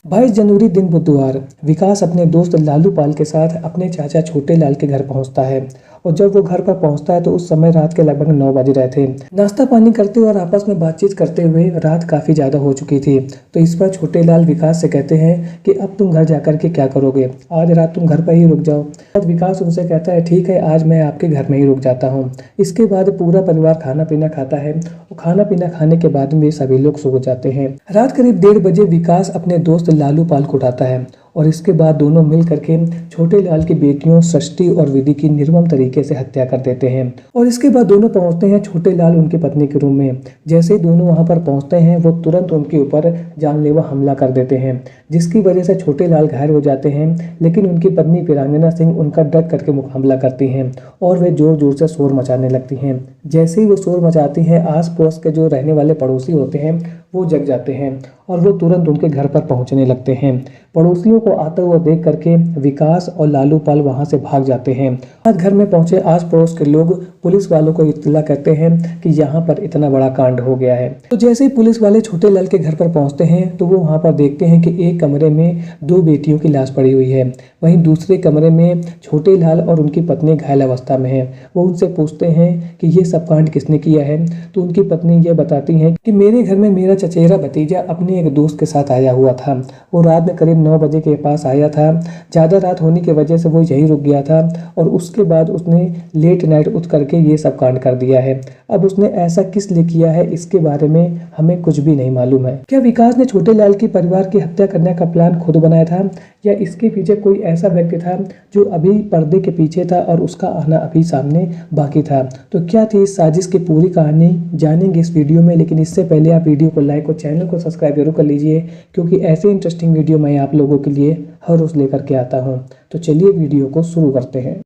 22 जनवरी दिन बुधवार विकास अपने दोस्त लालू पाल के साथ अपने चाचा छोटे लाल के घर पहुंचता है। और जब वो घर पर पहुंचता है तो उस समय रात के लगभग 9 बज रहे थे। नाश्ता पानी करते और आपस में बातचीत करते हुए रात काफ़ी ज़्यादा हो चुकी थी। तो इस पर छोटे लाल विकास से कहते हैं कि अब तुम घर जाकर के क्या करोगे, आज रात तुम घर पर ही रुक जाओ। तब विकास उनसे कहता है ठीक है, आज मैं आपके घर में ही रुक जाता हूँ। इसके बाद पूरा परिवार खाना पीना खाता है और खाना पीना खाने के बाद में सभी लोग सो जाते हैं। रात करीब 1:30 बजे विकास अपने दोस्त लालू पाल को उठाता है और इसके बाद दोनों मिल करके छोटे लाल की बेटियों षष्ठी और विधि की निर्मम तरीके से हत्या कर देते हैं। और इसके बाद दोनों पहुंचते हैं छोटे लाल उनकी पत्नी के रूम में। जैसे ही दोनों वहां पर पहुंचते हैं वो तुरंत उनके ऊपर जानलेवा हमला कर देते हैं, जिसकी वजह से छोटे लाल घायल हो जाते हैं। लेकिन उनकी पत्नी वीरांगना सिंह उनका डट करके हमला करती हैं और वे जोर जोर से शोर मचाने लगती हैं। जैसे ही वो शोर मचाती हैं, आस पड़ोस के जो रहने वाले पड़ोसी होते हैं वो जग जाते हैं और वो तुरंत उनके घर पर पहुंचने लगते हैं। पड़ोसियों को आता हुआ देख करके विकास और लालू पाल वहां से भाग जाते हैं। आज घर में पहुंचे आस पड़ोस के लोग पुलिस वालों को इत्तला करते हैं कि यहाँ पर इतना बड़ा कांड हो गया है। तो जैसे ही पुलिस वाले छोटे लाल के घर पर पहुंचते हैं तो वो वहां पर देखते हैं कि एक कमरे में 2 बेटियों की लाश पड़ी हुई है, वहीं दूसरे कमरे में छोटे लाल और उनकी पत्नी घायल अवस्था में है। वो उनसे पूछते हैं कि ये सब कांड किसने किया है। तो उनकी पत्नी ये बताती हैं कि मेरे घर में मेरा चचेरा भतीजा अपने एक दोस्त के साथ आया हुआ था। वो रात में करीब 9 बजे के पास आया था। ज़्यादा रात होने की वजह से वो यहीं रुक गया था और उसके बाद उसने लेट नाइट उठ करके ये सब कांड कर दिया है। अब उसने ऐसा किस लिए किया है इसके बारे में हमें कुछ भी नहीं मालूम है। क्या विकास ने छोटे लाल की परिवार की हत्या करने का प्लान खुद बनाया था या इसके पीछे कोई ऐसा व्यक्ति था जो अभी पर्दे के पीछे था और उसका आना अभी सामने बाकी था। तो क्या थी इस साजिश की पूरी कहानी, जानेंगे इस वीडियो में। लेकिन इससे पहले आप वीडियो को लाइक और चैनल को सब्सक्राइब जरूर कर लीजिए, क्योंकि ऐसे इंटरेस्टिंग वीडियो मैं आप लोगों के लिए हर रोज लेकर के आता हूँ। तो चलिए वीडियो को शुरू करते हैं।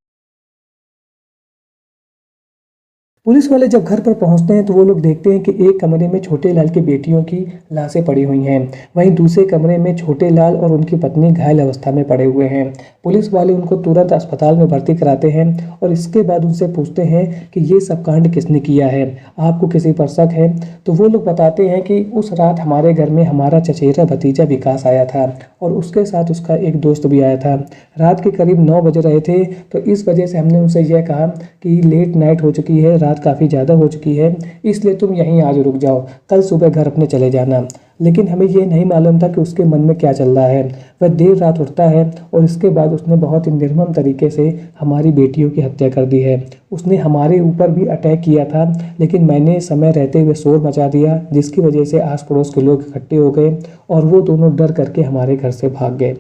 पुलिस वाले जब घर पर पहुंचते हैं तो वो लोग देखते हैं कि एक कमरे में छोटे लाल की बेटियों की लाशें पड़ी हुई हैं, वहीं दूसरे कमरे में छोटे लाल और उनकी पत्नी घायल अवस्था में पड़े हुए हैं। पुलिस वाले उनको तुरंत अस्पताल में भर्ती कराते हैं और इसके बाद उनसे पूछते हैं कि ये सब कांड किसने किया है, आपको किसी पर शक है। तो वो लोग बताते हैं कि उस रात हमारे घर में हमारा चचेरा भतीजा विकास आया था और उसके साथ उसका एक दोस्त भी आया था। रात के करीब 9 बज रहे थे, तो इस वजह से हमने उनसे यह कहा कि लेट नाइट हो चुकी है, रात काफ़ी ज़्यादा हो चुकी है, इसलिए तुम यहीं आज रुक जाओ, कल सुबह घर अपने चले जाना। लेकिन हमें ये नहीं मालूम था कि उसके मन में क्या चल रहा है। वह देर रात उठता है और इसके बाद उसने बहुत ही निर्मम तरीके से हमारी बेटियों की हत्या कर दी है। उसने हमारे ऊपर भी अटैक किया था, लेकिन मैंने समय रहते हुए शोर मचा दिया, जिसकी वजह से आस पड़ोस के लोग इकट्ठे हो गए और वो दोनों डर करके हमारे घर से भाग गए।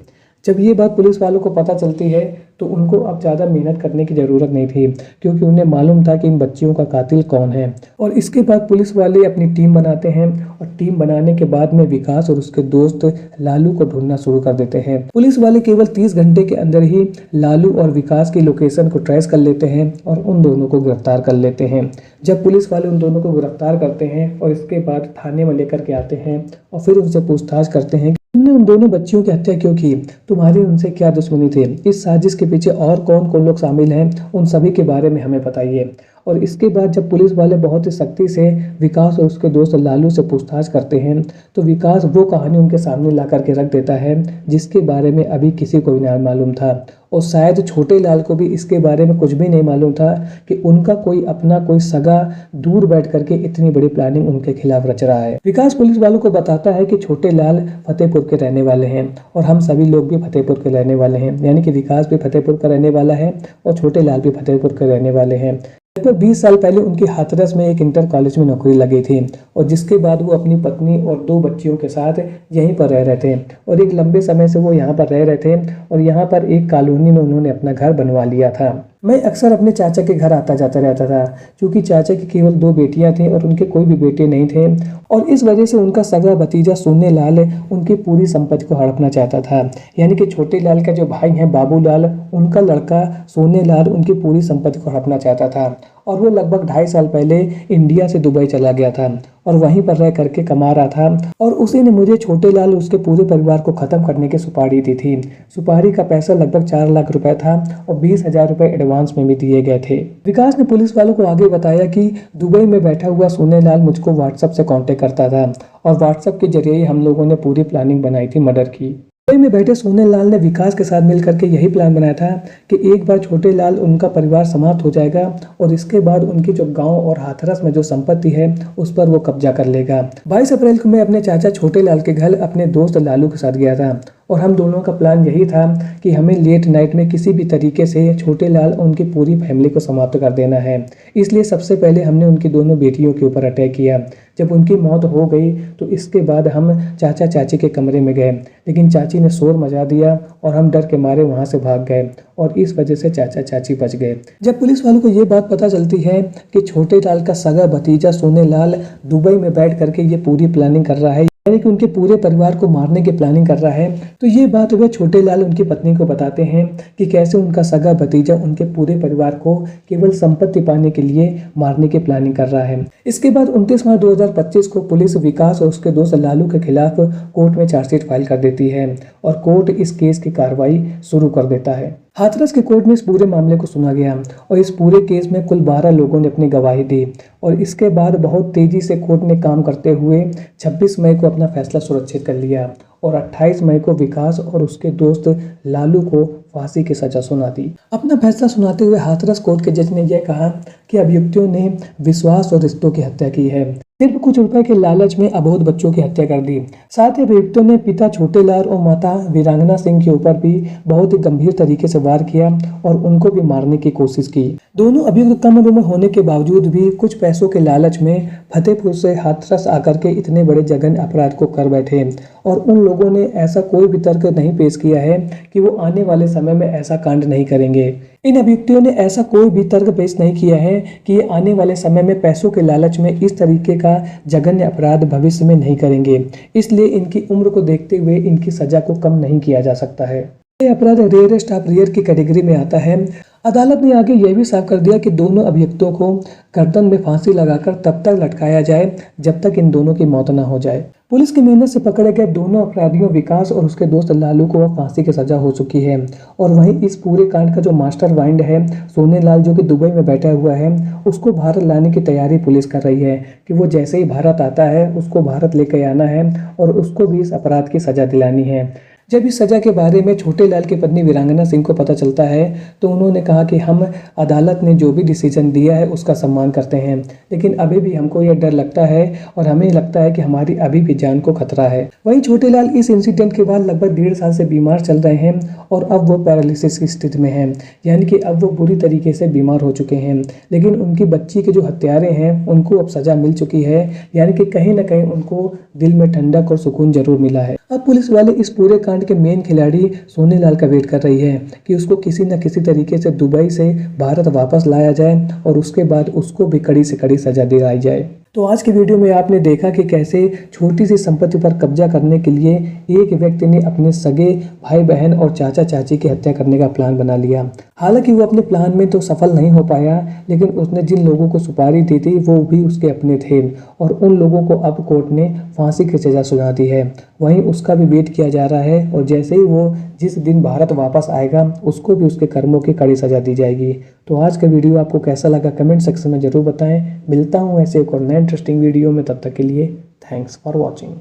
जब ये बात पुलिस वालों को पता चलती है तो उनको अब ज़्यादा मेहनत करने की ज़रूरत नहीं थी, क्योंकि उन्हें मालूम था कि इन बच्चियों का कातिल कौन है। और इसके बाद पुलिस वाले अपनी टीम बनाते हैं और टीम बनाने के बाद में विकास और उसके दोस्त लालू को ढूंढना शुरू कर देते हैं। पुलिस वाले केवल 30 घंटे के अंदर ही लालू और विकास की लोकेशन को ट्रेस कर लेते हैं और उन दोनों को गिरफ्तार कर लेते हैं। जब पुलिस वाले उन दोनों को गिरफ्तार करते हैं और इसके बाद थाने में लेकर के आते हैं और फिर उनसे पूछताछ करते हैं तुमने उन दोनों बच्चियों की हत्या क्यों की, तुम्हारी उनसे क्या दुश्मनी थी, इस साजिश के पीछे और कौन कौन लोग शामिल हैं, उन सभी के बारे में हमें बताइए। और इसके बाद जब पुलिस वाले बहुत ही सख्ती से विकास और उसके दोस्त लालू से पूछताछ करते हैं तो विकास वो कहानी उनके सामने ला करके रख देता है जिसके बारे में अभी किसी को भी नहीं मालूम था। और शायद छोटे लाल को भी इसके बारे में कुछ भी नहीं मालूम था कि उनका कोई अपना कोई सगा दूर बैठ करके इतनी बड़ी प्लानिंग उनके खिलाफ रच रहा है। विकास पुलिस वालों को बताता है कि छोटे लाल फतेहपुर के रहने वाले हैं और हम सभी लोग भी फतेहपुर के रहने वाले हैं, यानी कि विकास भी फतेहपुर का रहने वाला है और छोटे लाल भी फतेहपुर के रहने वाले हैं। लगभग 20 साल पहले उनकी हाथरस में एक इंटर कॉलेज में नौकरी लगी थी और जिसके बाद वो अपनी पत्नी और 2 बच्चियों के साथ यहीं पर रह रहे थे और एक लंबे समय से वो यहाँ पर रह रहे थे और यहाँ पर एक कॉलोनी में उन्होंने अपना घर बनवा लिया था। मैं अक्सर अपने चाचा के घर आता जाता रहता था, क्योंकि चाचा की केवल 2 बेटियां थीं और उनके कोई भी बेटे नहीं थे और इस वजह से उनका सगा भतीजा सोने लाल उनकी पूरी संपत्ति को हड़पना चाहता था। यानी कि छोटे लाल का जो भाई है बाबू लाल, उनका लड़का सोने लाल उनकी पूरी संपत्ति को हड़पना चाहता था और वो लगभग 2.5 साल पहले इंडिया से दुबई चला गया था और वहीं पर रह करके कमा रहा था और उसी ने मुझे छोटे लाल उसके पूरे परिवार को खत्म करने की सुपारी दी थी। सुपारी का पैसा लगभग 4 लाख रुपए था और 20,000 रुपए एडवांस में भी दिए गए थे। विकास ने पुलिस वालों को आगे बताया कि दुबई में बैठा हुआ सोने लाल मुझको व्हाट्सएप से कांटेक्ट करता था और व्हाट्सएप के जरिए हम लोगों ने पूरी प्लानिंग बनाई थी मर्डर की। में बैठे सोनेलाल ने विकास के साथ मिलकर के यही प्लान बनाया था कि एक बार छोटे लाल उनका परिवार समाप्त हो जाएगा और इसके बाद उनकी जो गांव और हाथरस में जो संपत्ति है उस पर वो कब्जा कर लेगा। 22 अप्रैल को मैं अपने चाचा छोटे लाल के घर अपने दोस्त लालू के साथ गया था और हम दोनों का प्लान यही था कि हमें लेट नाइट में किसी भी तरीके से छोटे लाल और उनकी पूरी फैमिली को समाप्त कर देना है। इसलिए सबसे पहले हमने उनकी दोनों बेटियों के ऊपर अटैक किया। जब उनकी मौत हो गई तो इसके बाद हम चाचा चाची के कमरे में गए, लेकिन चाची ने शोर मचा दिया और हम डर के मारे वहां से भाग गए और इस वजह से चाचा चाची बच गए। जब पुलिस वालों को ये बात पता चलती है कि छोटे लाल का सगा भतीजा सोनेलाल दुबई में बैठ करके ये पूरी प्लानिंग कर रहा है, यानी कि उनके पूरे परिवार को मारने की प्लानिंग कर रहा है, तो ये बात वे छोटे लाल उनकी पत्नी को बताते हैं कि कैसे उनका सगा भतीजा उनके पूरे परिवार को केवल संपत्ति पाने के लिए मारने की प्लानिंग कर रहा है। इसके बाद 29 मार्च 2025 को पुलिस विकास और उसके दोस्त लालू के खिलाफ कोर्ट में चार्जशीट फाइल कर देती है और कोर्ट इस केस की कार्रवाई शुरू कर देता है। हाथरस के कोर्ट में इस पूरे मामले को सुना गया और इस पूरे केस में कुल 12 लोगों ने अपनी गवाही दी और इसके बाद बहुत तेजी से कोर्ट ने काम करते हुए 26 मई को अपना फैसला सुरक्षित कर लिया और 28 मई को विकास और उसके दोस्त लालू को फांसी की सजा सुना दी। अपना फैसला सुनाते हुए हाथरस कोर्ट के जज ने यह कहा कि अभियुक्तों ने विश्वास और रिश्तों की हत्या की है, सिर्फ कुछ रुपए के लालच में अबोध बच्चों की हत्या कर दी। साथ ही अभियुक्तों ने पिता छोटे लाल और माता वीरांगना सिंह के ऊपर भी बहुत ही गंभीर तरीके से वार किया और उनको भी मारने की कोशिश की। दोनों अभियुक्त कम उम्र होने के बावजूद भी कुछ पैसों के लालच में फतेहपुर से हाथरस आकर के इतने बड़े जघन्य अपराध को कर बैठे और उन लोगों ने ऐसा कोई भी तर्क नहीं पेश किया है कि वो आने वाले समय में ऐसा कांड नहीं करेंगे। इन अभियुक्तों ने ऐसा कोई भी तर्क पेश नहीं किया है कि ये आने वाले समय में पैसों के लालच में इस तरीके का जघन्य अपराध भविष्य में नहीं करेंगे, इसलिए इनकी उम्र को देखते हुए इनकी सजा को कम नहीं किया जा सकता है। ये अपराध रेयरेस्ट ऑफ रेयर की कैटेगरी में आता है। अदालत ने आगे यह भी साफ कर दिया कि दोनों अभियुक्तों को गर्दन में फांसी लगाकर तब तक लटकाया जाए जब तक इन दोनों की मौत न हो जाए। पुलिस की मेहनत से पकड़े गए दोनों अपराधियों विकास और उसके दोस्त लालू को फांसी की सजा हो चुकी है और वहीं इस पूरे कांड का जो मास्टर माइंड है सोनेलाल, जो कि दुबई में बैठा हुआ है, उसको भारत लाने की तैयारी पुलिस कर रही है कि वो जैसे ही भारत आता है उसको भारत लेकर आना है और उसको भी इस अपराध की सजा दिलानी है। जब इस सजा के बारे में छोटे लाल की पत्नी वीरांगना सिंह को पता चलता है तो उन्होंने कहा कि हम अदालत ने जो भी डिसीजन दिया है उसका सम्मान करते हैं, लेकिन अभी भी हमको यह डर लगता है और हमें लगता है कि हमारी अभी भी जान को खतरा है। वहीं छोटे लाल इस इंसिडेंट के बाद लगभग 1.5 साल से बीमार चल रहे हैं और अब वो पैरालिसिस की स्थिति में हैं, यानी कि अब वो बुरी तरीके से बीमार हो चुके हैं। लेकिन उनकी बच्ची के जो हत्यारे हैं उनको अब सजा मिल चुकी है, यानी कि कहीं ना कहीं उनको दिल में ठंडक और सुकून जरूर मिला है। अब पुलिस वाले इस पूरे कांड के मेन खिलाड़ी सोनेलाल का वेट कर रही है कि उसको किसी न किसी तरीके से दुबई से भारत वापस लाया जाए और उसके बाद उसको भी कड़ी से कड़ी सजा दिलाई जाए। तो आज की वीडियो में आपने देखा कि कैसे छोटी सी संपत्ति पर कब्जा करने के लिए एक व्यक्ति ने अपने सगे भाई बहन और चाचा चाची की हत्या करने का प्लान बना लिया। हालांकि वो अपने प्लान में तो सफल नहीं हो पाया, लेकिन उसने जिन लोगों को सुपारी दी थी वो भी उसके अपने थे और उन लोगों को अब कोर्ट ने फांसी की सजा सुना दी है। वहीं उसका भी वेट किया जा रहा है और जैसे ही वो जिस दिन भारत वापस आएगा उसको भी उसके कर्मों की कड़ी सजा दी जाएगी। तो आज का वीडियो आपको कैसा लगा कमेंट सेक्शन में जरूर बताएं। मिलता हूँ ऐसे एक और नए इंटरेस्टिंग वीडियो में, तब तक के लिए थैंक्स फॉर वॉचिंग।